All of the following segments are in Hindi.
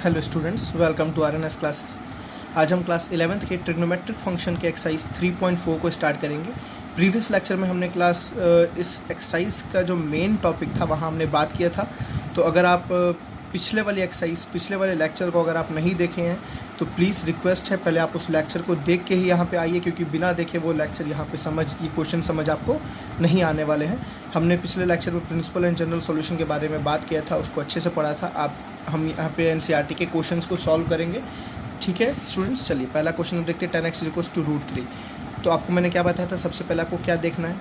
Hello students, welcome to RNS classes. आज हम क्लास 11th के ट्रिग्नोमेट्रिक फंक्शन के एक्सरसाइज 3.4 को स्टार्ट करेंगे। प्रीवियस लेक्चर में हमने इस एक्सरसाइज का जो मेन टॉपिक था वहाँ हमने बात किया था। तो अगर आप पिछले वाले लेक्चर को अगर आप नहीं देखे हैं तो प्लीज़ रिक्वेस्ट है पहले आप उस लेक्चर को देख के ही यहाँ पे आइए, क्योंकि बिना देखे वो लेक्चर यहाँ पे ये क्वेश्चन समझ आपको नहीं आने वाले हैं। हमने पिछले लेक्चर में प्रिंसिपल एंड जनरल सॉल्यूशन के बारे में बात किया था, उसको अच्छे से पढ़ा था। हम यहाँ पे एनसीईआरटी के क्वेश्चंस को सॉल्व करेंगे। ठीक है स्टूडेंट्स, चलिए पहला क्वेश्चन हम देखते हैं। 10x = √3। तो आपको मैंने क्या बताया था, सबसे पहले आपको क्या देखना है,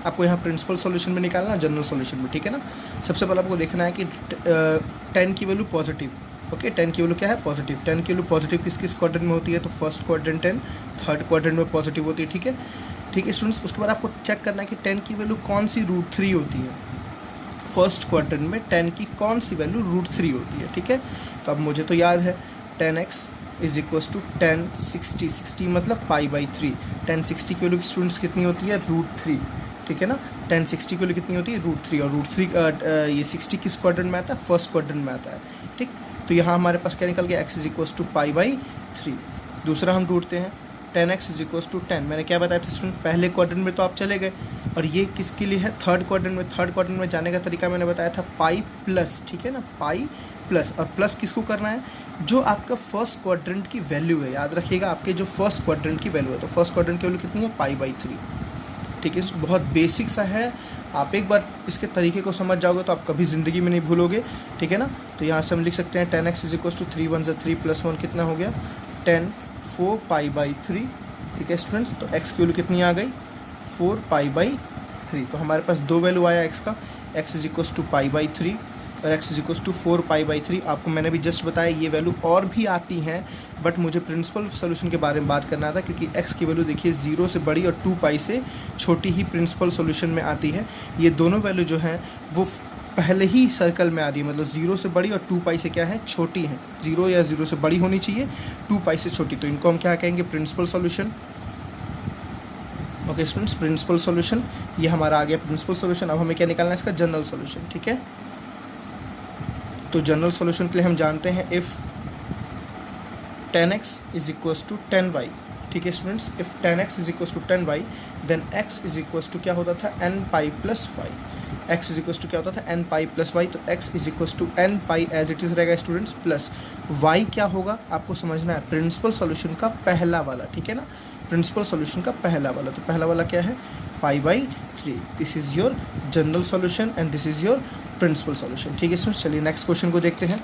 आपको यहाँ प्रिंसिपल सॉल्यूशन में निकालना है, जनरल सॉल्यूशन में, ठीक है ना। सबसे पहले आपको देखना है कि 10 की वैल्यू पॉजिटिव, ओके 10 की वैल्यू क्या है, पॉजिटिव। 10 की वैल्यू पॉजिटिव किस क्वाड्रेंट में होती है, तो फर्स्ट क्वाड्रेंट 10, थर्ड क्वाड्रेंट में पॉजिटिव होती है। ठीक है स्टूडेंट्स, उसके बाद आपको चेक करना है कि 10 की वैल्यू कौन सी √3 होती है। फर्स्ट क्वाड्रेंट में 10 की कौन सी वैल्यू √3 होती है। ठीक है, तो अब मुझे तो याद है 10x = 10 60 मतलब π/3। 10 60 की वैल्यू स्टूडेंट्स कितनी होती है, √3। ठीक है ना, 10 60 की वैल्यू कितनी होती है, √3। और √3 ये 60 किस क्वाड्रेंट में आता है, फर्स्ट क्वाड्रेंट में आता है। ठीक, तो यहाँ हमारे पास क्या निकल गया, x = π/3। दूसरा हम ढूंढते हैं 10x = 10। मैंने क्या बताया था स्टूडेंट, पहले क्वाड्रेंट में तो आप चले गए, और ये किसके लिए है, थर्ड क्वाड्रेंट में। थर्ड क्वाड्रेंट में जाने का तरीका मैंने बताया था π+, ठीक है ना, π+। और प्लस किसको करना है, जो आपका फर्स्ट क्वाड्रेंट की वैल्यू है। याद रखिएगा, आपके जो फर्स्ट क्वाड्रेंट की वैल्यू है, तो फर्स्ट क्वाड्रेंट की वैल्यू कितनी है, π/3। ठीक है, बहुत बेसिक सा है, आप एक बार इसके तरीके को समझ जाओगे तो आप कभी ज़िंदगी में नहीं भूलोगे। ठीक है ना, तो यहाँ से हम लिख सकते हैं 10x = 3 × 1 = 3 + 1 कितना हो गया, 10 4 π/3। ठीक है स्टूडेंट्स, तो x की वैल्यू कितनी आ गई, 4 π/3। तो हमारे पास दो वैल्यू आया x का, x = π/3 और x = 4 π/3। आपको मैंने भी जस्ट बताया ये वैल्यू और भी आती हैं, बट मुझे प्रिंसिपल सोल्यूशन के बारे में बात करना था, क्योंकि x की वैल्यू देखिए 0 से बड़ी और 2π से छोटी ही प्रिंसिपल सोल्यूशन में आती है। ये दोनों वैल्यू जो हैं वो पहले ही सर्कल में आ रही है, मतलब 0 से बड़ी और 2π से क्या है, छोटी है। 0 या 0 से बड़ी होनी चाहिए, 2π से छोटी, तो इनको हम क्या कहेंगे, principal solution. Okay students, principal solution ये हमारा आ गया प्रिंसिपल सॉल्यूशन। अब हमें क्या निकालना है, इसका जनरल सॉल्यूशन। ठीक है, तो जनरल सॉल्यूशन के लिए हम जानते हैं इफ़ 10x = 10y। ठीक है students, if 10x = 10y then x = क्या होता था, nπ + y। x क्या होता था, nπ + y। तो x nπ as it is रहेगा स्टूडेंट्स, प्लस y क्या होगा आपको समझना है, प्रिंसिपल सॉल्यूशन का पहला वाला। ठीक है ना, प्रिंसिपल सॉल्यूशन का पहला वाला, तो पहला वाला क्या है, π/3। This is your general solution and this is your principal solution. ठीक है स्टूडेंट्स, चलिए नेक्स्ट क्वेश्चन को देखते हैं।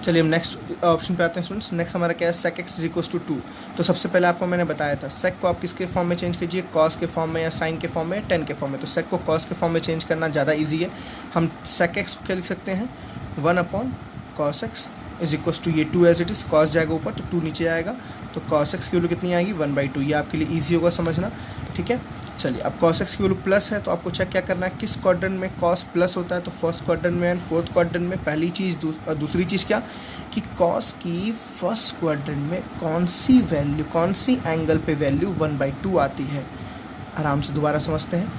चलिए हम नेक्स्ट ऑप्शन पे आते हैं स्टूडेंट्स। नेक्स्ट हमारा क्या है, sec x = 2। तो सबसे पहले आपको मैंने बताया था sec को आप किसके फॉर्म में चेंज कीजिए, cos के फॉर्म में या sin के फॉर्म में या tan के फॉर्म में। तो sec को cos के फॉर्म में चेंज करना ज़्यादा इजी है। हम sec x को क्या लिख सकते हैं, 1/cos x = ये 2 एज इट इज़, cos जाएगा ऊपर तो 2 नीचे आएगा, तो cos x की वैल्यू कितनी आएगी, 1/2। ये आपके लिए ईजी होगा समझना। ठीक है, चलिए अब cos x की वैल्यू प्लस है, तो आपको चेक क्या करना है, किस क्वाड्रेंट में cos प्लस होता है, तो फर्स्ट क्वाड्रेंट में एंड फोर्थ क्वाड्रेंट में। पहली चीज़, दूसरी चीज़ क्या, कि cos की फर्स्ट क्वाड्रेंट में कौन सी एंगल पे वैल्यू 1/2 आती है। आराम से दोबारा समझते हैं,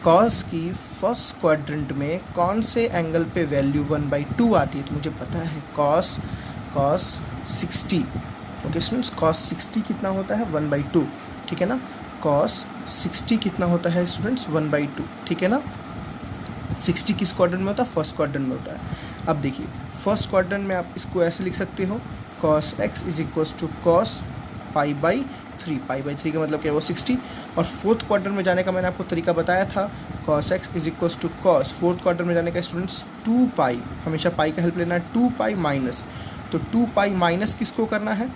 cos की फर्स्ट क्वाड्रेंट में कौन से एंगल पे वैल्यू 1/2 आती है, तो मुझे पता है cos 60। ओके स्टूडेंट्स, cos 60 कितना होता है, 1/2। ठीक है ना, cos 60 कितना होता है स्टूडेंट्स, 1/2। ठीक है ना, 60 किस क्वाड्रेंट में होता है, फर्स्ट क्वाड्रेंट में होता है। अब देखिए फर्स्ट क्वाड्रेंट में आप इसको ऐसे लिख सकते हो, cos x = cos π/3। π/3 का मतलब क्या है, वो 60। और फोर्थ क्वाड्रेंट में जाने का मैंने आपको तरीका बताया था, cos x = cos, fourth quadrant में जाने का स्टूडेंट्स 2π, हमेशा पाई का हेल्प लेना है, 2π माइनस। तो 2π माइनस किसको करना है,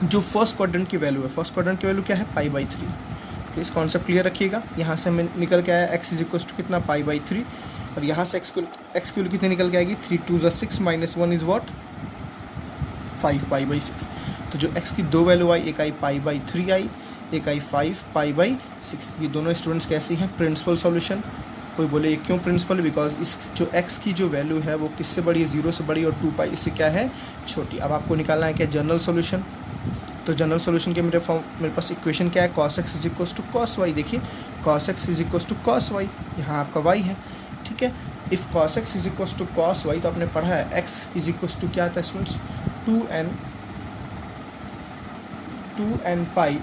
जो फर्स्ट क्वाड्रेंट की वैल्यू है। फर्स्ट क्वाड्रेंट की वैल्यू क्या है, π/3। इस कॉन्सेप्ट क्लियर रखिएगा। यहाँ से हमें निकल के आया x = कितना, π/3, और यहाँ से x की वैल्यू कितनी निकल के आएगी, 3 × 2 = 6 - 1 इज़ व्हाट, 5 π/6। तो जो x की दो वैल्यू आई, एक आई π/3 आई, एक आई 5 π/6। ये दोनों स्टूडेंट्स कैसी हैं, प्रिंसिपल सॉल्यूशन। कोई बोले ये क्यों प्रिंसिपल, बिकॉज इस जो x की जो वैल्यू है वो किससे बड़ी है, 0 से बड़ी और 2π इससे क्या है, छोटी। अब आपको निकालना है क्या, जनरल सॉल्यूशन। तो तो जनरल सॉल्यूशन के मेरे पास इक्वेशन क्या है, cos x is equal to cos y। देखिए cos x is equal to cos y, यहाँ आपका y है, ठीक है। If cos x is equal to cos y, तो आपने पढ़ा है x इज इक्वल टू क्या आता है students, 2n pi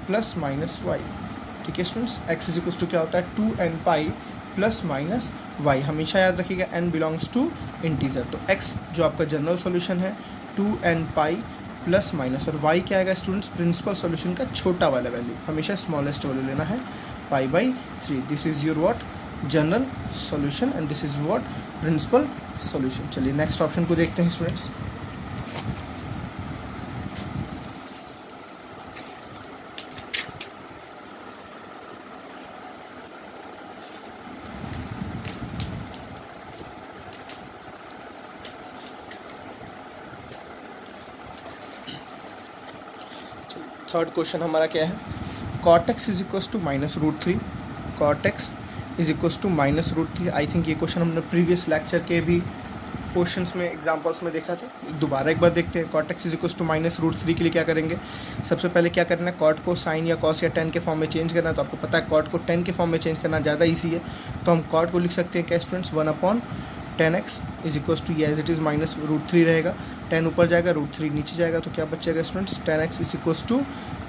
plus minus y, ठीक है students. x is equal to क्या होता है, 2n pi plus minus y, हमेशा याद रखिएगा n बिलोंग्स टू इंटीजर। तो x जो आपका जनरल सॉल्यूशन है 2n पाई प्लस माइनस, और y क्या आएगा स्टूडेंट्स, प्रिंसिपल सॉल्यूशन का छोटा वाला वैल्यू, हमेशा स्मॉलेस्ट वैल्यू लेना है, π/3। This is your what, general solution, and this is what, principal solution. चलिए नेक्स्ट ऑप्शन को देखते हैं स्टूडेंट्स। थर्ड क्वेश्चन हमारा क्या है, cot x is equal to -√3, cot x is equal to -√3। I think ये क्वेश्चन हमने प्रीवियस लेक्चर के भी क्वेश्चंस में एग्जांपल्स में देखा था, दोबारा एक बार देखते हैं। cot x is equal to -√3 के लिए क्या करेंगे, सबसे पहले क्या करना है, cot को sin या cos या tan के फॉर्म में चेंज करना है। तो आपको पता है cot को tan के फॉर्म में चेंज करना ज़्यादा ईजी है, तो हम cot को लिख सकते हैं क्या students, 1/tan x is equal to ये एज इट इज़ -√3 रहेगा, tan ऊपर जाएगा, √3 नीचे जाएगा, तो क्या बचेगा students, tan x is equal to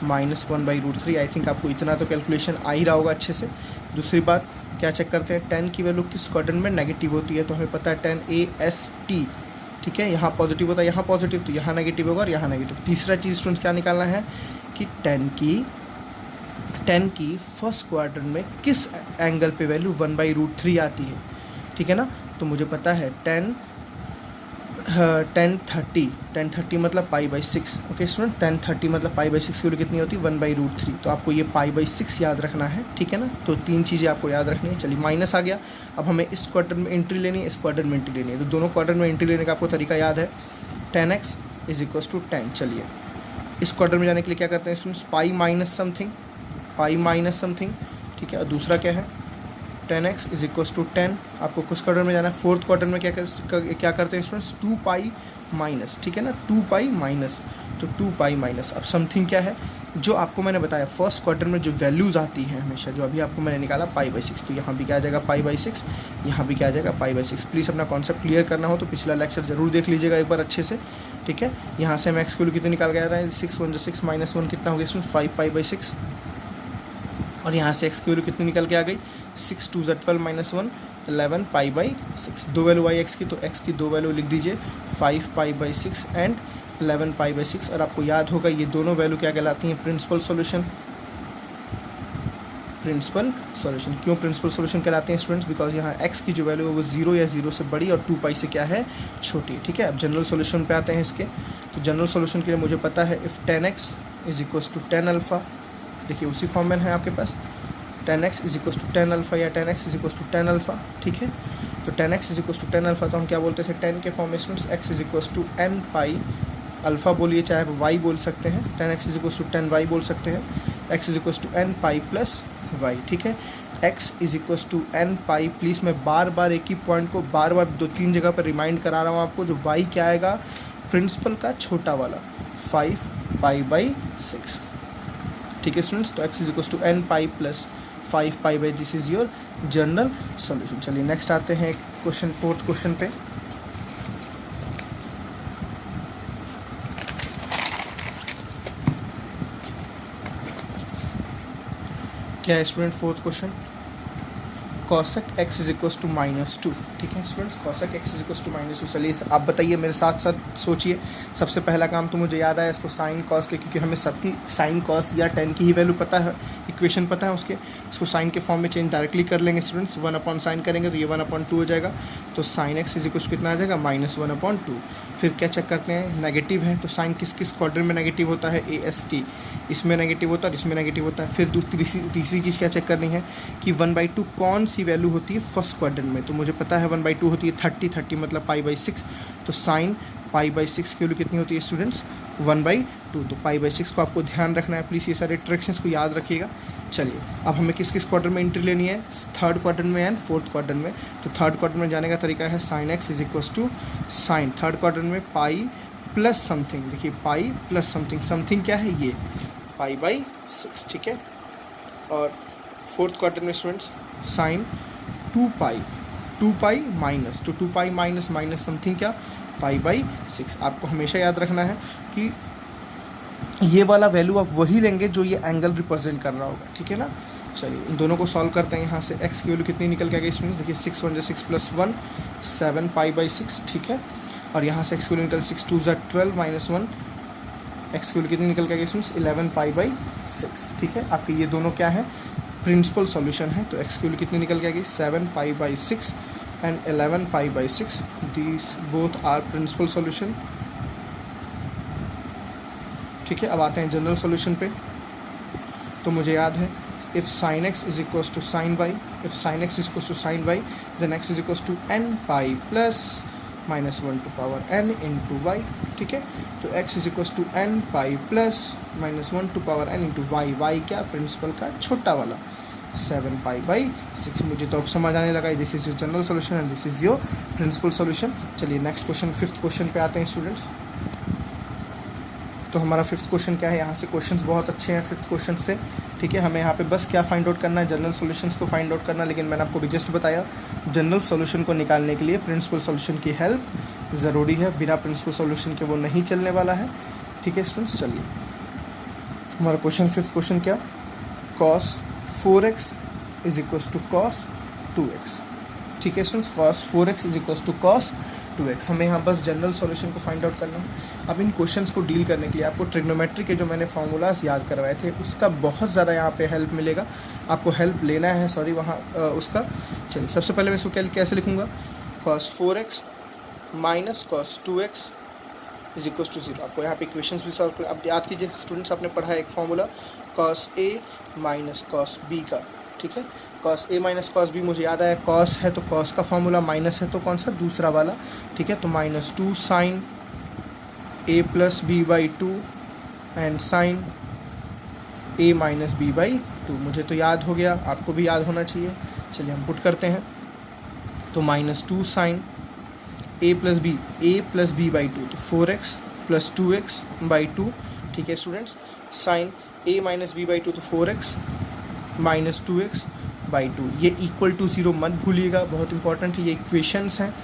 -1/√3। I think आपको इतना तो कैलकुलेशन आ ही रहा होगा अच्छे से। दूसरी बात क्या चेक करते हैं, tan की वैल्यू किस क्वाड्रेंट में नेगेटिव होती है, तो हमें पता है tan AST, ठीक है, यहाँ पॉजिटिव होता है, यहाँ पॉजिटिव, तो यहाँ नेगेटिव होगा और यहाँ नेगेटिव। तीसरा चीज़ स्टूडेंट्स क्या निकालना है कि tan की फर्स्ट क्वाड्रेंट में किस एंगल पे वैल्यू 1/√3 आती है, ठीक है ना। तो मुझे पता है tan 30 मतलब π/6, ओके स्टूडेंट, tan 30 मतलब π/6 की वैल्यू कितनी होती है, 1/√3। तो आपको ये π/6 याद रखना है, ठीक है ना। तो तीन चीज़ें आपको याद रखनी है। चलिए माइनस आ गया, अब हमें इस क्वाड्रेंट में एंट्री लेनी है, इस क्वाड्रेंट में एंट्री लेनी है। तो दोनों क्वाड्रेंट में एंट्री लेने का आपको तरीका याद है, tan x is equal to tan। चलिए इस क्वाड्रेंट में जाने के लिए क्या करते हैं स्टूडेंट्स, पाई माइनस समथिंग, ठीक है। और दूसरा क्या है, tan x is equal to tan। आपको किस क्वाड्रेंट में जाना है, फोर्थ क्वाड्रेंट में क्या करते हैं स्टूडेंट्स, 2π माइनस, ठीक है ना, 2π माइनस, तो 2π माइनस। अब समथिंग क्या है, जो आपको मैंने बताया फर्स्ट क्वाड्रेंट में जो वैल्यूज़ आती हैं हमेशा, जो अभी आपको मैंने निकाला π/6, तो यहाँ भी क्या आ जाएगा π/6, यहाँ भी क्या आ जाएगा π/6। प्लीज़ अपना कॉन्सेप्ट क्लियर करना हो तो पिछला लेक्चर जरूर देख लीजिएगा एक बार अच्छे से, ठीक है। यहाँ से हम x की वैल्यू कितनी निकाल के आ रहा है, 6 1 6 -1 कितना हो गया स्टूडेंट्स, 5π/6। और यहाँ से x की वैल्यू कितनी निकल के आ गई, 6 2 12 -1 11π/6। दो वैल्यू आई x की, तो x की दो वैल्यू लिख दीजिए, 5π/6 एंड 11π/6। और आपको याद होगा ये दोनों वैल्यू क्या कहलाती हैं, प्रिंसिपल सॉल्यूशन। क्यों प्रिंसिपल सॉल्यूशन कहलाते हैं स्टूडेंट्स, बिकॉज यहाँ x की जो वैल्यू है वो 0 या 0 से बड़ी और 2π से क्या है, छोटी, ठीक है। अब जनरल सॉल्यूशन पे आते हैं इसके। तो जनरल सॉल्यूशन के लिए मुझे पता है if tan x is equal to tan alpha, देखिए उसी फॉर्म में है आपके पास, tan x is equal to tan alpha या tan x is equal to tan alpha, ठीक है। तो tan x is equal to tan alpha, तो हम क्या बोलते थे, tan के फॉर्म में students x is equal to n pi alpha बोलिए, चाहे आप y बोल सकते हैं, tan x is equal to tan y बोल सकते हैं, x is equal to n pi plus y, ठीक है। x is equal to n pi, please मैं बार बार एक ही पॉइंट को बार बार 2-3 जगह पर रिमाइंड करा रहा हूँ आपको, जो y क्या आएगा, प्रिंसिपल का छोटा वाला 5π/6, ठीक है स्टूडेंट्स। तो x is equal to n pi plus 5π, this is your general solution. चलिए नेक्स्ट आते हैं क्वेश्चन, फोर्थ क्वेश्चन पे। क्या है student fourth question, cosec x is equal to -2, ठीक है students, cosec x is equal to -2। चलिए आप बताइए मेरे साथ साथ सोचिए। सबसे पहला काम तो मुझे याद आया इसको साइन कॉस के, क्योंकि हमें सबकी साइन कॉस या tan की ही वैल्यू पता है, इक्वेशन पता है उसके, इसको साइन के फॉर्म में चेंज डायरेक्टली कर लेंगे स्टूडेंट्स, 1/sin करेंगे तो ये 1/2 हो जाएगा। तो sine x is equal to कितना आ जाएगा, -1/2। फिर क्या चेक करते हैं, नेगेटिव है तो साइन किस किस क्वाड्रेंट में नेगेटिव होता है, AST, इसमें नेगेटिव होता है, इसमें नेगेटिव होता है। फिर तीसरी चीज़ क्या चेक करनी है कि 1/2 कौन सी वैल्यू होती है फर्स्ट क्वाड्रेंट में, तो मुझे पता है 1/2 होती है 30 मतलब π/6, तो साइन π/6 की वैल्यू कितनी होती है स्टूडेंट्स, 1/2। तो π/6 को आपको ध्यान रखना है, प्लीज़ ये सारे ट्रैक्शंस को याद रखिएगा। चलिए अब हमें किस किस क्वाड्रेंट में एंट्री लेनी है, थर्ड क्वाड्रेंट में एंड फोर्थ क्वाड्रेंट में। तो थर्ड क्वाड्रेंट में जाने का तरीका है sin x is equal to sine, third quadrant में पाई प्लस समथिंग, देखिए पाई प्लस समथिंग, समथिंग क्या है ये पाई बाई 6, ठीक है। और फोर्थ क्वार्टर में स्टूडेंट्स साइन 2 पाई माइनस, तो 2 पाई माइनस माइनस समथिंग क्या पाई बाई 6। आपको हमेशा याद रखना है कि ये वाला वैल्यू आप वही लेंगे जो ये एंगल रिप्रेजेंट कर रहा होगा, ठीक है ना। चलिए इन दोनों को सॉल्व करते हैं। यहाँ से x की वैल्यू कितनी निकल के आ गई स्टूडेंट्स, देखिए 6 1 6 प्लस 1 7 पाई बाई 6, ठीक है। और यहाँ से x की वैल्यू निकल 6 2 12 माइनस 1, x की वैल्यू कितनी निकल के आ गई स्टूडेंट्स 11 पाई बाई 6, ठीक है। आपके ये दोनों क्या है प्रिंसिपल सॉल्यूशन है, तो x की वैल्यू कितनी निकल के आ गई 7 pi by 6 and 11 pi by 6, these both are principal solution, ठीक है। अब आते हैं जनरल सॉल्यूशन पे। तो मुझे याद है if sine x is equals to sine y, if sine x is equals to sine y, then x is equals to n pi plus minus 1 to power n into Y, ठीक है। तो x is equals to n pi plus minus 1 to power n into Y, Y क्या प्रिंसिपल का छोटा वाला 7 पाई बाई 6। मुझे तो अब समझ आने लगा this is your general solution and this is your principal solution. चलिए नेक्स्ट क्वेश्चन, फिफ्थ क्वेश्चन पे आते हैं स्टूडेंट्स। तो हमारा फिफ्थ क्वेश्चन क्या है, यहाँ से क्वेश्चंस बहुत अच्छे हैं फिफ्थ क्वेश्चन से, ठीक है। हमें यहाँ पे बस क्या फाइंड आउट करना है, जनरल सॉल्यूशंस को फाइंड आउट करना, लेकिन मैंने आपको भी जस्ट बताया जनरल सॉल्यूशन को निकालने के लिए प्रिंसिपल सॉल्यूशन की हेल्प ज़रूरी है, बिना प्रिंसिपल सॉल्यूशन के वो नहीं चलने वाला है, ठीक है स्टूडेंट्स। चलिए हमारा क्वेश्चन फिफ्थ क्वेश्चन क्या, cos 4x is equals to cos 2x, ठीक है students. Cos 4x is equals to cos 2x, हमें यहाँ बस जनरल सॉल्यूशन को फाइंड आउट करना है। अब इन क्वेश्चंस को डील करने के लिए आपको ट्रिग्नोमेट्री के जो मैंने फार्मूलाज याद करवाए थे उसका बहुत ज़्यादा यहाँ पे हेल्प मिलेगा, आपको हेल्प लेना है, सॉरी वहाँ उसका। चलिए सबसे पहले मैं इसको कैसे लिखूँगा, cos 4x minus cos 2x is equal to 0। आपको यहाँ पे इक्वेशंस भी सॉल्व कर, अब याद कीजिए स्टूडेंट्स, आपने पढ़ा है एक formula cos a minus cos b का, ठीक है। cos a minus cos b मुझे याद आया, cos है तो cos का फार्मूला, माइनस है तो कौन सा दूसरा वाला, ठीक है। तो -2 sine a plus B by 2 and sine a minus B by 2, मुझे तो याद हो गया, आपको भी याद होना चाहिए। चलिए हम पुट करते हैं, तो -2 sine a plus B by 2, तो 4x प्लस 2x बाई 2, ठीक है students. Sine a minus B by 2, तो 4x माइनस 2x बाई 2, ये इक्वल टू 0 मत भूलिएगा, बहुत इंपॉर्टेंट है, ये इक्वेशंस हैं,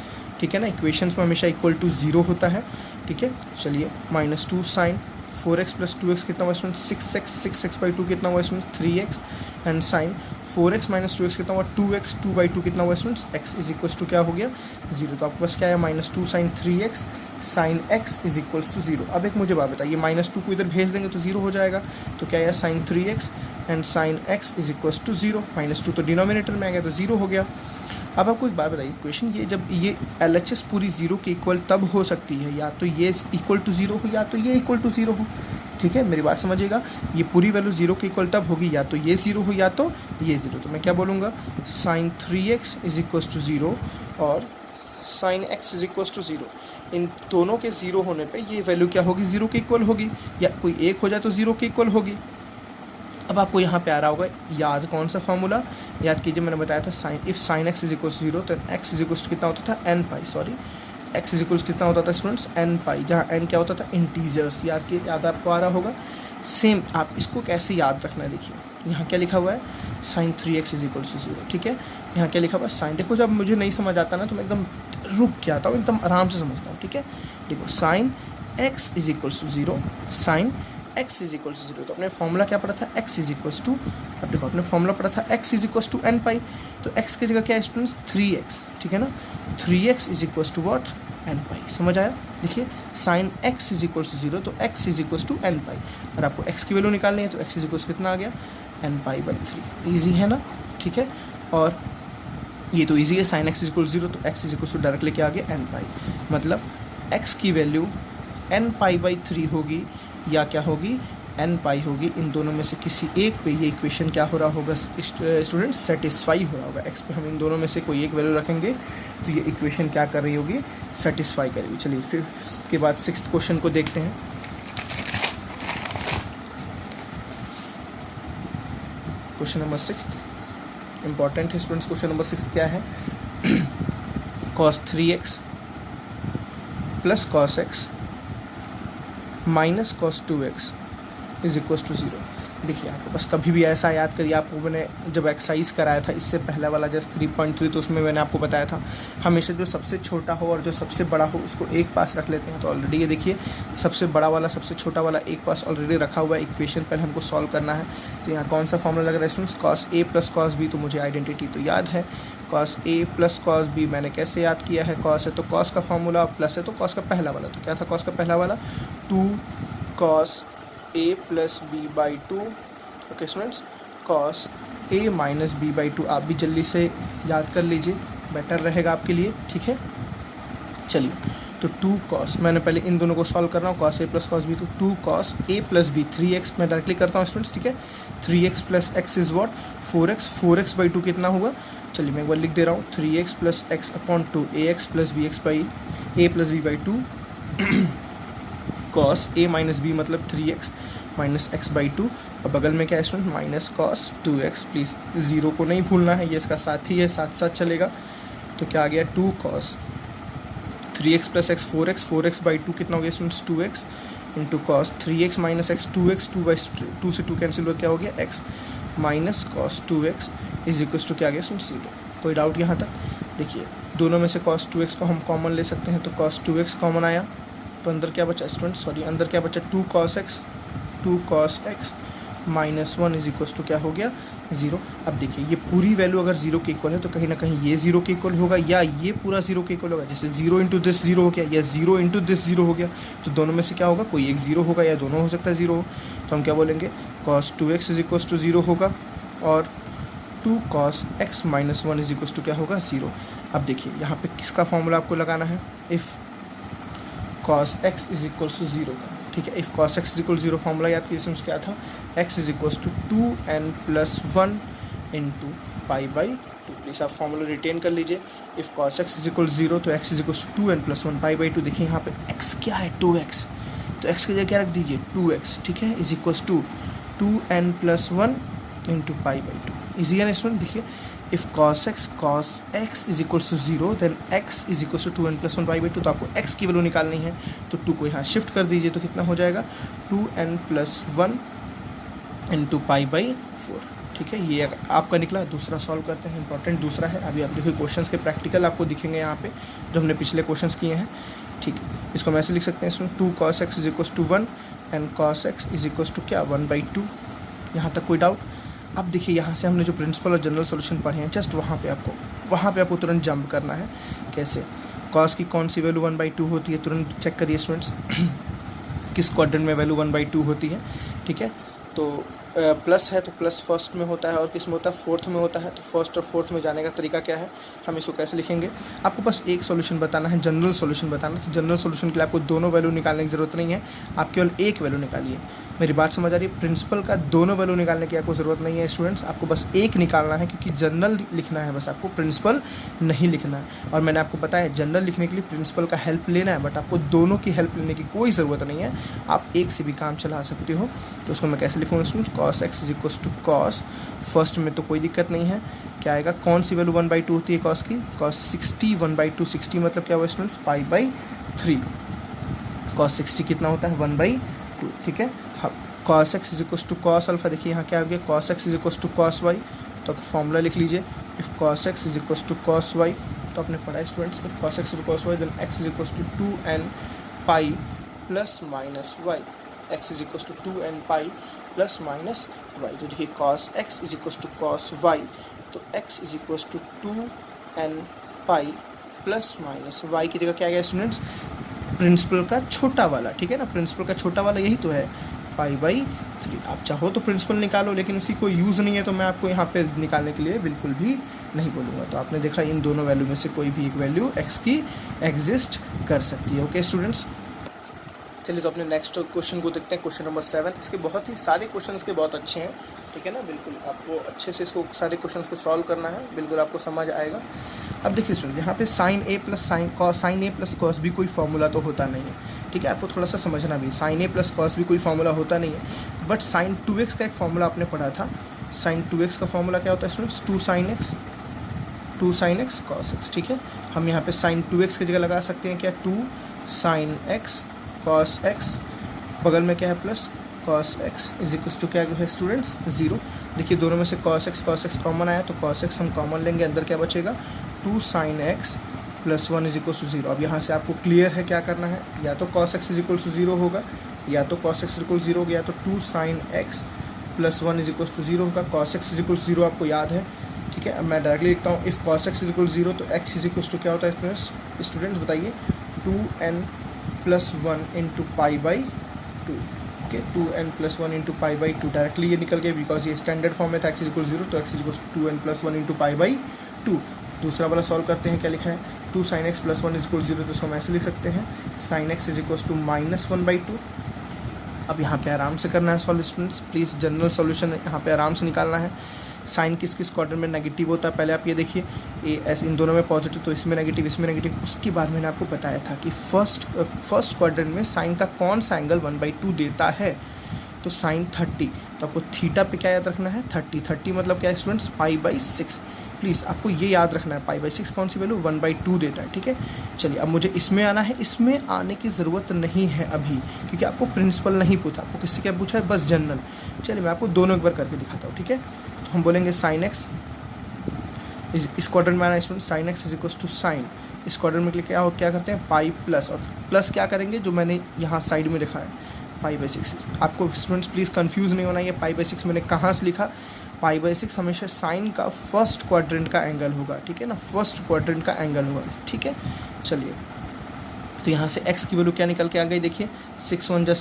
ठीक है ना। इक्वेशंस में हमेशा इक्वल टू 0 होता है, ठीक है। चलिए -2 साइन 4x प्लस 2x कितना हुआ स्टूडेंट 6x बाई 2 कितना हुआ student 3x and sign 4x minus 2x कितना हुआ 2x 2 बाई 2 कितना हुआ students x is equals to क्या हो गया 0। तो आपके पास क्या है -2 sine 3x sine x is equals to 0। अब एक मुझे बात बताइए, -2 को इधर भेज देंगे तो 0 हो जाएगा, तो क्या है sine 3x and sine x is equals to 0, -2 तो डिनोमिनेटर में आ गया तो 0 हो गया। अब आपको एक बात बताइए, क्वेश्चन ये जब ये LHS पूरी 0 के इक्वल तब हो सकती है या तो ये इक्वल टू 0 हो या तो ये इक्वल टू 0 हो, ठीक है। मेरी बात समझिएगा, ये पूरी वैल्यू 0 के इक्वल तब होगी या तो ये 0 हो या तो ये 0। तो मैं क्या बोलूँगा, sign 3x is equals to 0 और sine x is equals to 0, इन दोनों के 0 होने पे ये वैल्यू क्या होगी 0 के इक्वल होगी, या कोई एक हो जाए तो 0 के इक्वल होगी। अब आपको यहाँ पे आ रहा होगा याद, कौन सा फॉर्मूला याद कीजिए, मैंने बताया था sine if sine x is equals 0 तो x इज इक्वल्स कितना होता था n pi, sorry x is equals कितना होता था स्टूडेंट्स n पाई, जहाँ n क्या होता था इंटीजर्स, याद आपको आ रहा होगा। सेम आप इसको कैसे याद रखना है, देखिए यहाँ क्या लिखा हुआ है sine 3x is equals to 0, ठीक है। यहाँ क्या लिखा हुआ है साइन, देखो जब मुझे नहीं समझ आता ना तो मैं एकदम रुक के आता हूँ, एकदम आराम से समझता हूँ, ठीक है। देखो sine x is equals to 0, sine x is equals to 0, तो अपने फॉर्मूला क्या पढ़ा था x इज इक्वल्स टू, अब देखो अपने फॉर्मूला पढ़ा था x is equals to n pi, तो x की जगह क्या है स्टूडेंट्स 3x, ठीक है ना। 3x is equals to what n pi, समझ आया। देखिए sine x is equals to 0 तो x is equals to n pi, और आपको x की वैल्यू निकालनी है तो x इज इक्वल्स कितना आ गया n पाई बाई 3, ईजी है ना, ठीक है। और ये तो ईजी है, साइन x इज इक्वल्स 0 तो x is equals to direct लेके आ गया n पाई, मतलब x की वैल्यू n पाई बाई 3 होगी या क्या होगी n पाई होगी। इन दोनों में से किसी एक पे ये इक्वेशन क्या हो रहा होगा स्टूडेंट, सेटिस्फाई हो रहा होगा। x पे हम इन दोनों में से कोई एक वैल्यू रखेंगे तो ये इक्वेशन क्या कर रही होगी, सेटिस्फाई करेगी। चलिए फिर इसके बाद सिक्स्थ क्वेश्चन को देखते हैं। क्वेश्चन नंबर 6 इंपॉर्टेंट है स्टूडेंट्स। क्वेश्चन नंबर 6 क्या है, cos 3x plus cos x minus cos 2x is equal to 0। देखिए आपको बस कभी भी ऐसा याद करिए, आपको मैंने जब एक्सरसाइज कराया था इससे पहला वाला जस्ट 3.3, तो उसमें मैंने आपको बताया था हमेशा जो सबसे छोटा हो और जो सबसे बड़ा हो उसको एक पास रख लेते हैं। तो ऑलरेडी ये देखिए सबसे बड़ा वाला सबसे छोटा वाला एक पास ऑलरेडी रखा हुआ है। इक्वेशन पहले हमको सॉल्व करना है। तो यहाँ कौन सा फॉर्मूला लग रहा है students, cos a plus cos B. तो मुझे आइडेंटिटी तो याद है, cos a plus cos B मैंने कैसे याद किया है, कॉस है तो कॉस का फॉर्मूला, प्लस है तो कॉस का पहला वाला। तो क्या था कॉस का पहला वाला, 2 cos a plus B by 2। Okay students, cos a minus B by 2 आप भी जल्दी से याद कर लीजिए, बेटर रहेगा आपके लिए, ठीक है। चलिए तो 2 कॉस, मैंने पहले इन दोनों को सॉल्व कर रहा हूँ, cos a plus cos B. तो 2 cos a plus B 3x मैं डायरेक्टली करता हूँ स्टूडेंट्स, ठीक है। 3x plus x is what 4x, 4x by 2 कितना हुआ, चलिए मैं एक बार लिख दे रहा हूँ, 3x plus x upon 2 ax plus b x by a plus B by 2 cos a minus b मतलब 3x माइनस एक्स बाई 2, और बगल में क्या है student minus cos 2x। Please zero को नहीं भूलना है, ये इसका साथी है, साथ साथ चलेगा। तो क्या आ गया 2 cos 3x plus x 4x, 4x by 2 कितना हो गया students 2x into cos 3x minus x 2x, 2 by 2 से 2 कैंसिल हो, क्या हो गया x minus cos 2x is equal to क्या आ गया स्टूडेंट्स 0। कोई डाउट यहाँ तक? देखिए दोनों में से कॉस 2x को हम कॉमन ले सकते हैं, तो कॉस 2x कॉमन आया तो अंदर क्या बचा स्टूडेंट, सॉरी अंदर क्या बचा 2 cos x minus 1 is equal to क्या हो गया 0। अब देखिए ये पूरी वैल्यू अगर 0 के इक्वल है तो कहीं ना कहीं ये 0 के इक्वल होगा या ये पूरा 0 के इक्वल होगा। जैसे 0 इंटू दिस 0 हो गया या 0 इंटू दिस 0 हो गया, तो दोनों में से क्या होगा, कोई एक 0 होगा या दोनों हो सकता है 0 हो। तो हम क्या बोलेंगे cos 2x is equal to 0 होगा और 2 cos x minus 1 is equal to क्या होगा 0। अब देखिए यहाँ पे किसका फॉर्मूला आपको लगाना है, if cos x is equal to 0, ठीक है। If cos x is equal 0 formula याद कीजिए, क्या था x is equal to 2n plus 1 into pi by 2। Please आप फॉर्मूला रिटेन कर लीजिए। If cos x is equal 0 तो x is equal to 2n plus 1 pi by 2। देखिए यहाँ पे x क्या है 2x, तो x की जगह क्या रख दीजिए 2x, ठीक है, is equal to 2n plus 1 into pi by 2। Easy है ना स्टूडेंट। देखिए if cos x is equal to 0 then x is equal to 2n plus 1 pi by 2। तो आपको x की वैल्यू निकालनी है, तो 2 को यहाँ शिफ्ट कर दीजिए, तो कितना हो जाएगा 2n plus 1 into pi by 4, ठीक है। ये आपका निकला। दूसरा सॉल्व करते हैं, इंपॉर्टेंट दूसरा है। अभी आप देखिए क्वेश्चंस के प्रैक्टिकल आपको दिखेंगे यहाँ पे जो हमने पिछले क्वेश्चंस किए हैं, ठीक है। इसको हम ऐसे लिख सकते हैं इसमें 2 cos x is equal to 1 and cos x is equal to क्या 1/2। यहाँ तक कोई डाउट? अब देखिए यहाँ से हमने जो प्रिंसिपल और जनरल सॉल्यूशन पढ़े हैं, जस्ट वहाँ पे आपको तुरंत जंप करना है। कैसे? cos की कौन सी वैल्यू 1/2 होती है, तुरंत चेक करिए स्टूडेंट्स किस क्वाड्रेंट में वैल्यू 1/2 होती है, ठीक है। तो प्लस है तो प्लस फर्स्ट में होता है और किस में होता है, फोर्थ में होता है। तो फर्स्ट और फोर्थ में जाने का तरीका क्या है, हम इसको कैसे लिखेंगे, आपको बस एक सॉल्यूशन बताना है, जनरल सॉल्यूशन बताना। तो जनरल सॉल्यूशन के लिए आपको दोनों वैल्यू निकालने की ज़रूरत नहीं है, आप केवल एक वैल्यू निकालिए। मेरी बात समझ आ रही है? प्रिंसिपल का दोनों वैल्यू निकालने की आपको ज़रूरत नहीं है स्टूडेंट्स, आपको बस एक निकालना है, क्योंकि जनरल लिखना है, बस आपको प्रिंसिपल नहीं लिखना है। और मैंने आपको बताया जनरल लिखने के लिए प्रिंसिपल का हेल्प लेना है, बट आपको दोनों की हेल्प लेने की कोई ज़रूरत नहीं है, आप एक से भी काम चला सकते हो। तो उसको मैं कैसे लिखूँगा students, cos x is equal to cos, first में तो कोई दिक्कत नहीं है, क्या आएगा, कौन सी वैल्यू 1/2 होती है cos की, cos 60 1/2, 60 मतलब क्या हुआ स्टूडेंट्स π/3, cos 60 कितना होता है 1/2, ठीक है। cos x is equal to cos alpha, देखिए यहाँ क्या आ गया cos x is equal to cos y, तो आप फॉर्मूला लिख लीजिए if cos x is equal to cos y। तो आपने पढ़ा students if cos x is cos y then x is equal to 2n pi plus minus y, x is equal to 2n pi plus minus y। तो देखिए cos x is equal to cos y, तो x is equal to 2n pi plus minus y की जगह क्या आ गया स्टूडेंट्स, प्रिंसिपल का छोटा वाला, ठीक है ना, प्रिंसिपल का छोटा वाला यही तो है π/3। आप चाहो तो प्रिंसिपल निकालो, लेकिन उसी को यूज़ नहीं है तो मैं आपको यहाँ पे निकालने के लिए बिल्कुल भी नहीं बोलूँगा। तो आपने देखा इन दोनों वैल्यू में से कोई भी एक वैल्यू x की एग्जिस्ट कर सकती है। ओके स्टूडेंट्स, चलिए तो अपने नेक्स्ट क्वेश्चन को देखते हैं, क्वेश्चन नंबर 7। इसके बहुत ही सारे क्वेश्चन इसके बहुत अच्छे हैं, ठीक है ना, बिल्कुल आपको अच्छे से इसको सारे क्वेश्चन को सॉल्व करना है, बिल्कुल आपको समझ आएगा। अब देखिए सुनिए, यहाँ पे sin a plus cos b कोई फार्मूला तो होता नहीं है, ठीक है, आपको थोड़ा सा समझना भी, sin a plus cos b कोई फार्मूला होता नहीं है, बट sin 2x का एक फार्मूला आपने पढ़ा था। sin 2x का फार्मूला क्या होता है students, 2 sin x cos x, ठीक है। हम यहाँ पे sin 2x की जगह लगा सकते हैं क्या 2 sin x cos x बगल में क्या है plus cos x is equal to क्या है स्टूडेंट्स 0। देखिए दोनों में से cos x कॉमन आया तो cos x हम कॉमन लेंगे, अंदर क्या बचेगा 2 sin x plus 1 is equal to 0। अब यहाँ से आपको क्लियर है क्या करना है, या तो cos x is equal to 0 होगा, या तो cos x is equal to 0 होगा, या तो 2 sin x plus 1 is equal to 0 होगा। cos x is equal to 0 आपको याद है, ठीक है। अब मैं डायरेक्टली लिखता हूँ, if cos x is equal to 0 तो x इज इक्वल टू क्या होता है स्टूडेंट्स बताइए 2n plus 1 into pi by 2। Okay 2n plus 1 into pi by 2 directly ये निकल गया बिकॉज ये स्टैंडर्ड फॉर्म में था x इज इक्वल 0 तो x is equal to 2n plus 1 into pi by 2। दूसरा वाला सॉल्व करते हैं, क्या लिखा है 2 sin x plus 1 is equal 0 तो इसको हम ऐसे लिख सकते हैं sin x is equal to minus 1/2। अब यहाँ पे आराम से करना है solve students, please general solution यहाँ पे आराम से निकालना है। साइन किस किस क्वाड्रेंट में नेगेटिव होता है पहले आप ये देखिए, ए एस इन दोनों में पॉजिटिव तो इसमें नेगेटिव इसमें नेगेटिव। उसके बाद मैंने आपको बताया था कि फर्स्ट क्वाड्रेंट में साइन का कौन सा एंगल 1/2 देता है, तो साइन 30। तो आपको थीटा पे क्या याद रखना है 30 मतलब क्या है स्टूडेंट्स π/6। प्लीज़ आपको ये याद रखना है π/6 कौन सी वैल्यू 1/2 देता है, ठीक है। चलिए अब मुझे इसमें आना है, इसमें आने की ज़रूरत नहीं है अभी क्योंकि आपको प्रिंसिपल नहीं पूछा, आपको किससे क्या पूछा है बस जनरल। चलिए मैं आपको दोनों एक बार करके दिखाता हूँ, ठीक है। तो हम बोलेंगे साइन एक्स इस क्वाड्रेंट में आना है student, sine x is equal to sine, इस क्वाड्रेंट में क्या करते हैं पाई प्लस, और प्लस क्या करेंगे जो मैंने यहाँ साइड में लिखा है π/6। आपको स्टूडेंट्स प्लीज़ कंफ्यूज नहीं होना, ये π/6 मैंने कहाँ से लिखा, π/6 हमेशा साइन का फर्स्ट क्वाड्रेंट का एंगल होगा, ठीक है ना, फर्स्ट क्वाड्रेंट का एंगल होगा, ठीक है। चलिए तो यहाँ से x की वैल्यू क्या निकल के आ गई, देखिए 6 1 जा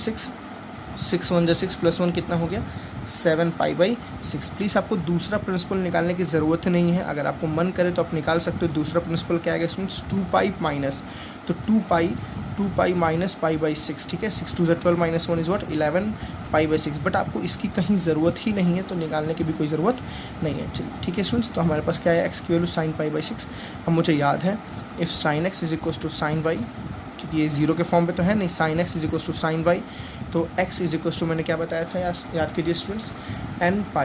6 प्लस 1 कितना हो गया 7 π/6। प्लीज़ आपको दूसरा प्रिंसिपल निकालने की ज़रूरत नहीं है, अगर आपको मन करे तो आप निकाल सकते हो। दूसरा प्रिंसिपल क्या आएगा स्टूडेंट्स 2π माइनस, तो 2π माइनस π/6, ठीक है। 6 2 12 माइनस 1 इज़ व्हाट 11 π/6। बट आपको इसकी कहीं ज़रूरत ही नहीं है तो निकालने की भी कोई ज़रूरत नहीं है। चलिए ठीक है स्टूडेंट्स, तो हमारे पास क्या है x की वैल्यू sin π/6। अब मुझे याद है if sin x is equal to sin y, क्योंकि ये 0 के फॉर्म पे तो है नहीं, sin x is equal to sin y, तो x इज इक्वल टू मैंने क्या बताया था याद कीजिए students n π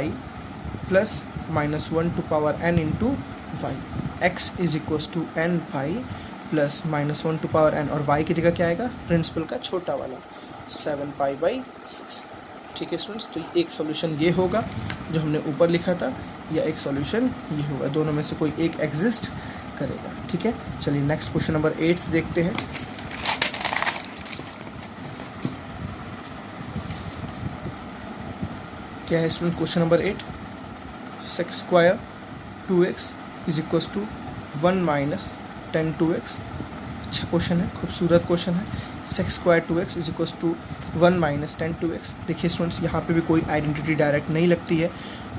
plus -1 to power n into y. x is equal to n π plus -1 to power n, और y की जगह क्या आएगा प्रिंसिपल का छोटा वाला 7 π/6, ठीक है स्टूडेंट्स। तो एक सॉल्यूशन ये होगा जो हमने ऊपर लिखा था, या एक सॉल्यूशन ये होगा, दोनों में से कोई एक एग्जिस्ट करेगा, ठीक है। चलिए नेक्स्ट क्वेश्चन नंबर 8 देखते हैं। क्या है student question number 8, sec square 2x is equal to 1 minus 10 2x। अच्छा क्वेश्चन है, खूबसूरत क्वेश्चन है। Sec square 2x is equal to 1 minus 10 2x। देखिए स्टूडेंट्स यहाँ पे भी कोई आइडेंटिटी डायरेक्ट नहीं लगती है,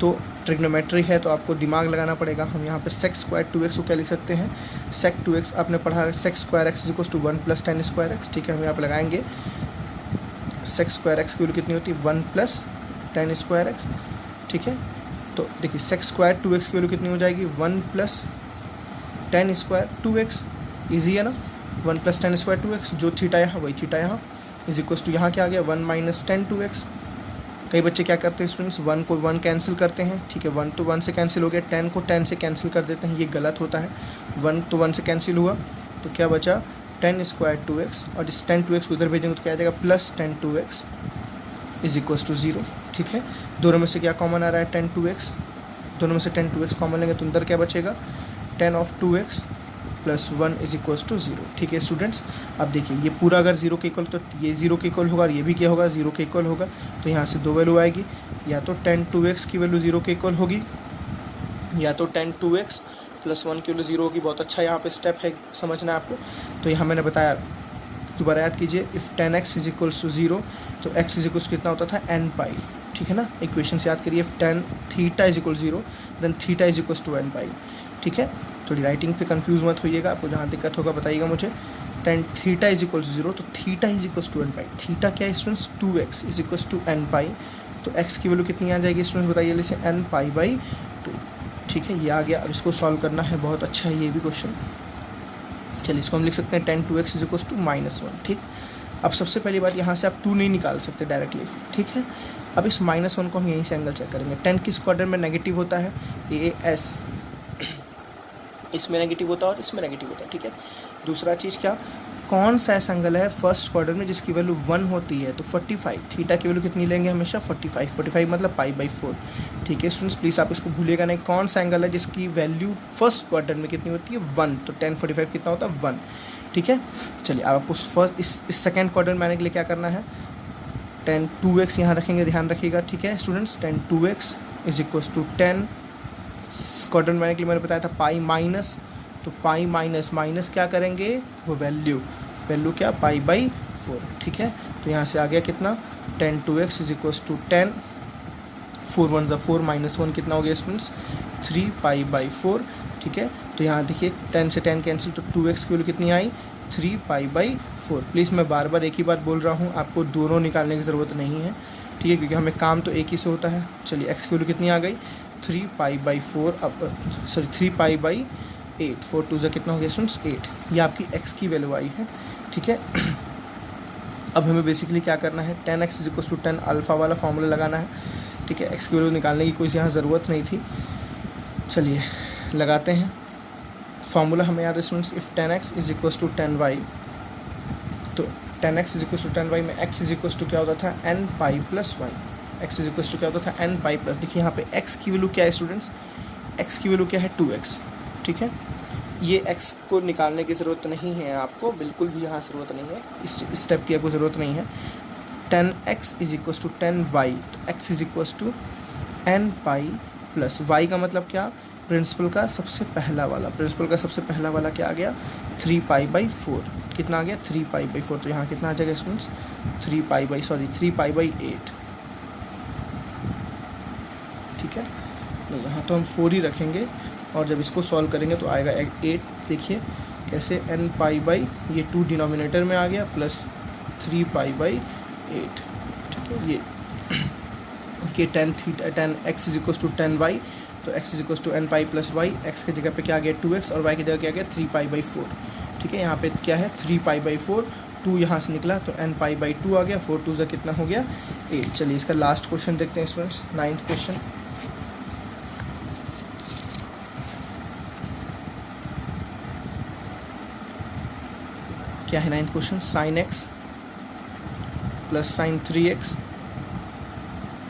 तो ट्रिग्नोमेट्री है तो आपको दिमाग लगाना पड़ेगा। हम यहाँ पे सेक्स स्क्वायर 2x को क्या लिख सकते हैं, सेक 2x आपने पढ़ा है, sec square x is equal to 1 plus 10 square x, ठीक है। हम यहाँ पे लगाएंगे सेक्स स्क्वायर x की वैल्यू कितनी होती है 1 प्लस 10 स्क्वायर x, ठीक है। तो देखिए सेक्स स्क्वायर 2x की वैल्यू कितनी हो जाएगी 1 प्लस 10 स्क्वायर 2x, ईजी है ना, 1 प्लस 10 स्क्वायर 2x, जो थीटा यहाँ वही थीटा यहाँ, इज इक्वल टू यहाँ क्या आ गया 1 माइनस 10 2x। कई बच्चे क्या करते हैं स्टूडेंट्स 1 को 1 कैंसिल करते हैं, ठीक है, 1 तो 1 से कैंसिल हो गया, 10 को 10 से कैंसिल कर देते हैं, ये गलत होता है। 1 तो 1 से कैंसिल हुआ तो क्या बचा 10 स्क्वायर 2x, और इस 10 2x को इधर भेजेंगे तो क्या आ जाएगा plus 10 2x is equal to 0, ठीक है। दोनों में से क्या कॉमन आ रहा है 10 2x, दोनों में से 10 2x कॉमन लेंगे तो अंदर क्या बचेगा 10 of 2x plus 1 is equal to 0, ठीक है स्टूडेंट्स। अब देखिए ये पूरा अगर 0 के इक्वल तो ये 0 के इक्वल होगा, और ये भी क्या होगा 0 के इक्वल होगा, तो यहाँ से दो वैल्यू आएगी, या तो 10 2x की वैल्यू 0 के इक्वल होगी, या तो 10 2x प्लस 1 की वैल्यू 0 होगी। बहुत अच्छा यहाँ पे स्टेप है, समझना है आपको। तो यहाँ मैंने बताया, दोबारा याद कीजिए, if 10x is equals to 0 तो x इज इक्वल्स कितना होता था n π, ठीक है ना। इक्वेशन से याद करिए, if 10 theta is equal 0 then theta is equals to n π, ठीक है। थोड़ी राइटिंग पे कंफ्यूज मत होइएगा, आपको जहाँ दिक्कत होगा बताइएगा मुझे। 10 थीटा इज इक्वल्स टू 0 तो theta is equals to n π, theta क्या है students 2x is equals to n π, तो x की वैल्यू कितनी आ जाएगी स्टूडेंट्स बताइए, जैसे n π/2, ठीक है, ये आ गया। अब इसको सॉल्व करना है, बहुत अच्छा है ये भी क्वेश्चन। चलिए इसको हम लिख सकते हैं 10 2x इज इक्वल्स टू -1, ठीक। अब सबसे पहली बात, यहाँ से आप 2 नहीं निकाल सकते डायरेक्टली, ठीक है। अब इस -1 को हम यहीं से एंगल चेक करेंगे। 10 किस क्वाड्रेंट में नेगेटिव होता है, ए एस, इसमें नेगेटिव होता है और इसमें नेगेटिव होता है, ठीक है। दूसरा चीज़ क्या, कौन सा ऐसा एंगल है फर्स्ट क्वाड्रेंट में जिसकी वैल्यू 1 होती है, तो 45, थीटा की वैल्यू कितनी लेंगे हमेशा 45 मतलब π/4। ठीक है स्टूडेंट्स, प्लीज़ आप इसको भूलिएगा नहीं, कौन सा एंगल है जिसकी वैल्यू फर्स्ट क्वाड्रेंट में कितनी होती है 1, तो tan 45 कितना होता है 1। ठीक है, चलिए अब आपको इस सेकेंड क्वाड्रेंट में आने के लिए क्या करना है, tan 2x यहाँ रखेंगे, ध्यान रखिएगा। ठीक है students, tan 2x is equals to 10, quadrant में आने के लिए मैंने बताया था पाई माइनस, तो पाई माइनस माइनस क्या करेंगे, वो वैल्यू क्या π/4। ठीक है, तो यहाँ से आ गया कितना, tan 2x is equals to 10, 4 1 ज़ा 4 -1 कितना हो गया स्टूडेंट्स 3 π/4। ठीक है, तो यहाँ देखिए 10 से 10 कैंसिल, तो 2x की वैल्यू कितनी आई 3 π/4। प्लीज़ मैं बार बार एक ही बात बोल रहा हूँ, आपको दोनों निकालने की ज़रूरत नहीं है। ठीक है, क्योंकि हमें काम तो एक ही से होता है। चलिए x की वैल्यू कितनी आ गई 3 π/4, अब सॉरी 3 π/8, 4 2 ज़ा कितना हो गया स्टूडेंट्स 8, ये आपकी x की वैल्यू आई है। ठीक है, अब हमें बेसिकली क्या करना है, tan x is equal to 10 alpha वाला फॉर्मूला लगाना है। ठीक है, x की वैल्यू निकालने की कोई यहाँ ज़रूरत नहीं थी। चलिए लगाते हैं फार्मूला, हमें याद है students, if tan x is equal to 10y, तो tan x is equal to 10y में x इज इक्वल टू क्या होता था n pi plus y, x is equal to क्या होता था n पाई प्लस, देखिए यहाँ पे x की वैल्यू क्या है स्टूडेंट्स, x की वैल्यू क्या है 2x। ठीक है, ये x को निकालने की ज़रूरत नहीं है आपको, बिल्कुल भी यहाँ ज़रूरत नहीं है, इस स्टेप की आपको ज़रूरत नहीं है। tan x is equal to 10y, तो x is equal to n pi plus y का मतलब क्या, प्रिंसिपल का सबसे पहला वाला, प्रिंसिपल का सबसे पहला वाला क्या आ गया 3 π/4, कितना आ गया 3 π/4, तो यहाँ कितना आ जाएगा स्टूडेंट्स 3 π/8। ठीक है, नहीं यहाँ तो हम 4 ही रखेंगे, और जब इसको सॉल्व करेंगे तो आएगा 8। देखिए कैसे n पाई ये 2 डिनोमिनेटर में आ गया प्लस 3 π/8। ठीक है, ये tan x is equal to 10y, तो x is equal to n pi plus y, x की जगह पे क्या आ गया 2x और y की जगह क्या आ गया 3 π/4। ठीक है, यहाँ पे क्या है 3 π/4, 2 यहाँ से निकला तो n π/2 आ गया, 4 2 ज़ा कितना हो गया 8। चलिए इसका लास्ट क्वेश्चन देखते हैं स्टूडेंट्स, 9th क्वेश्चन। क्या है 9th question, sin x plus sin 3x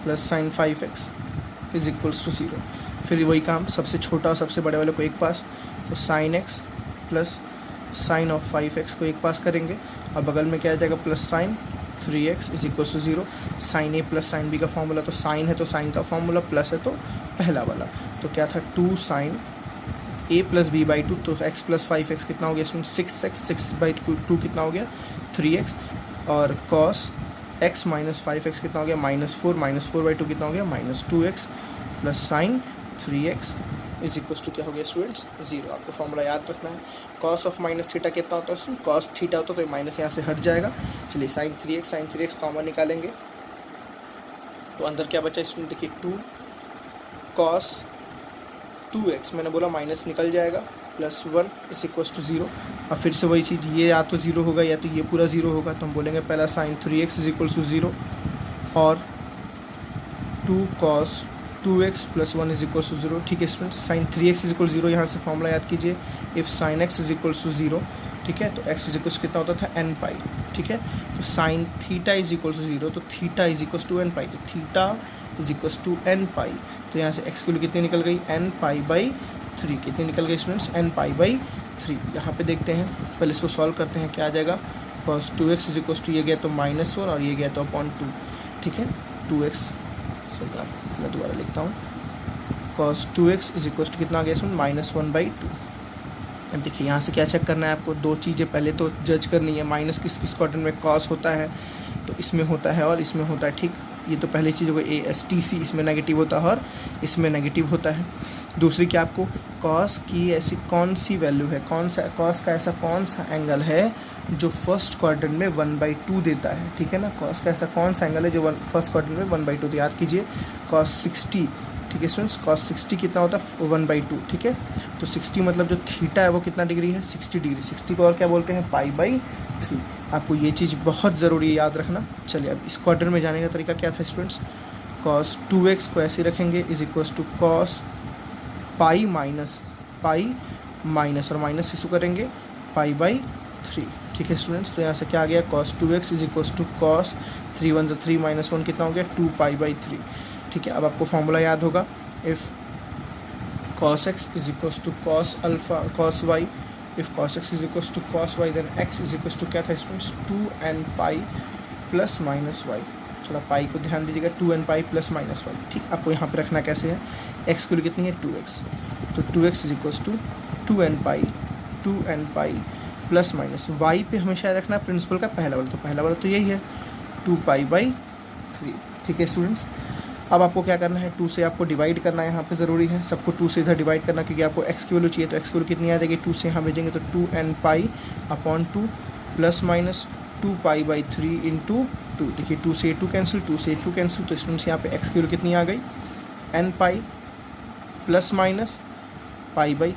plus sin 5x is equals to 0। फिर वही काम, सबसे छोटा और सबसे बड़े वाले को एक पास, तो sin x plus sin of 5x को एक पास करेंगे, और बगल में क्या आ जाएगा plus sin 3x is equals to 0। sin a plus sin b का फॉर्मूला, तो sin है तो sin का फॉर्मूला, प्लस है तो पहला वाला, तो क्या था 2 sin a प्लस b/2, तो x प्लस 5x कितना हो गया इसमें 6x, 6/2 कितना हो गया 3x, और cos x माइनस 5x कितना हो गया -4/2 कितना हो गया -2x, plus sin 3x is equal to क्या हो गया स्टूडेंट्स 0। आपको फॉर्मूला याद रखना है, cos ऑफ माइनस थीटा कितना होता है, cos थीटा होता है, तो माइनस यहाँ से हट जाएगा। चलिए sin 3x कॉमन निकालेंगे, तो अंदर क्या बचा स्टूडेंट, देखिए 2 cos 2x, मैंने बोला माइनस निकल जाएगा, प्लस 1 इज इक्वल टू 0। अब फिर से वही चीज़, ये या तो 0 होगा या तो ये पूरा 0 होगा, तो हम बोलेंगे पहला sin 3x is equal to 0, और 2 cos 2x plus 1 is equal to 0। ठीक है students, sin 3x is equal 0, यहाँ से फॉर्मूला याद कीजिए, if sin x is equal to 0। ठीक है, तो x इज इक्वल कितना होता था n पाई। ठीक है, तो sin theta is equal to 0, तो theta is equal to n pi, तो theta is equal to n pi, तो यहाँ से x की वैल्यू कितनी निकल गई n π/3, कितनी निकल गई स्टूडेंट्स n π/3। यहाँ पे देखते हैं, पहले इसको सॉल्व करते हैं, क्या आ जाएगा cos 2x is equal to, ये गया तो -1 और ये गया तो अपॉन 2। ठीक है, 2x, सॉरी मैं दोबारा लिखता हूँ, cos 2x is equal to कितना आ गया इसमें -1/2। अब देखिए यहाँ से क्या चेक करना है आपको, दो चीज़ें पहले तो जज करनी है, माइनस किस क्वाड्रेंट में cos होता है, तो इसमें होता है और इसमें होता है। ठीक, ये तो पहली चीज़ हो गई, ASTC इसमें नेगेटिव होता है और इसमें नेगेटिव होता है। दूसरी क्या, आपको cos की ऐसी कौन सी वैल्यू है, cos का ऐसा कौन सा एंगल है जो फर्स्ट क्वाड्रेंट में 1/2 देता है। ठीक है ना, cos का ऐसा कौन सा एंगल है जो फर्स्ट क्वाड्रेंट में 1/2, तो याद कीजिए cos 60। ठीक है स्टूडेंट्स, cos 60 कितना होता है 1/2। ठीक है, तो 60 मतलब जो थीटा है वो कितना डिग्री है 60 डिग्री, 60 को और क्या बोलते हैं π/3। आपको ये चीज़ बहुत ज़रूरी है याद रखना। चलिए अब इस क्वाड्रेंट में जाने का तरीका क्या था स्टूडेंट्स, cos 2x को ऐसे रखेंगे is equal to cos pi minus और माइनस इशू करेंगे π/3। ठीक है स्टूडेंट्स, तो यहाँ से क्या आ गया cos 2x is equals to cos 3 1 3 -1 कितना हो गया 2π/3। ठीक है, अब आपको फॉर्मूला याद होगा, if cos x is equals to cos alpha cos y, if cos x is equals to cos y then x is equals to क्या था students 2nπ plus minus Y. थोड़ा पाई को ध्यान दीजिएगा, 2nπ प्लस माइनस वाई। ठीक, आपको यहाँ पे रखना कैसे है, x की वैल्यू कितनी है 2x, तो 2x is equals to 2nπ plus minus y पे हमेशा रखना प्रिंसिपल का पहला वाला, तो पहला वाला तो यही है 2π/3। ठीक है स्टूडेंट्स, अब आपको क्या करना है, 2 से आपको डिवाइड करना है, यहाँ पे ज़रूरी है सबको 2 से इधर डिवाइड करना, क्योंकि आपको x की वैल्यू चाहिए, तो x की वैल्यू कितनी आ जाएगी 2 से यहाँ भेजेंगे तो 2nπ/2 प्लस माइनस 2π/3 इंटू 2। देखिए 2 से 2 कैंसिल, 2 से 2 कैंसिल, तो स्टूडेंट्स यहाँ पे x की वैल्यू कितनी आ गई nπ plus minus π/3,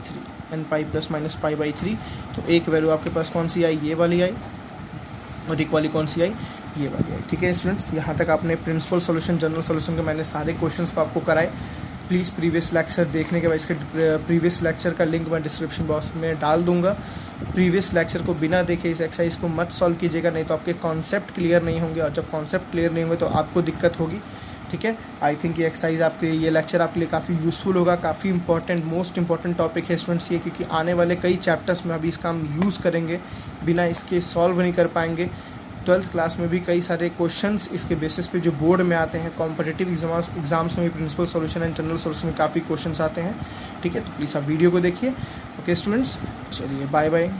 nπ plus minus π/3। तो एक वैल्यू आपके पास कौन सी आई, ये वाली आई, और एक वाली कौन सी आई, ये वाली आई। ठीक है स्टूडेंट्स, यहाँ तक आपने प्रिंसिपल सॉल्यूशन, जनरल सॉल्यूशन के मैंने सारे क्वेश्चंस को आपको कराए। प्लीज़ प्रीवियस लेक्चर देखने के बाद इसके प्रीवियस लेक्चर का लिंक मैं डिस्क्रिप्शन बॉक्स में डाल दूंगा। प्रीवियस लेक्चर को बिना देखे इस एक्सरसाइज को मत सॉल्व कीजिएगा, नहीं तो आपके कॉन्सेप्ट क्लियर नहीं होंगे, और जब कॉन्सेप्ट क्लियर नहीं होंगे तो आपको दिक्कत होगी। ठीक है, आई थिंक ये एक्सरसाइज आपके, ये लेक्चर आपके लिए काफ़ी यूज़फुल होगा, काफ़ी इंपॉर्टेंट, मोस्ट इंपॉर्टेंट टॉपिक है स्टूडेंट्स ये, क्योंकि आने वाले कई चैप्टर्स में अभी इसका हम यूज़ करेंगे, बिना इसके सॉल्व नहीं कर पाएंगे। 12th क्लास में भी कई सारे क्वेश्चंस इसके बेसिस पे जो बोर्ड में आते हैं, कॉम्पिटिटिव एग्जाम्स में भी principal solution and general solution में काफ़ी क्वेश्चंस आते हैं। ठीक है, तो प्लीज़ आप वीडियो को देखिए। ओके स्टूडेंट्स, चलिए बाय बाय।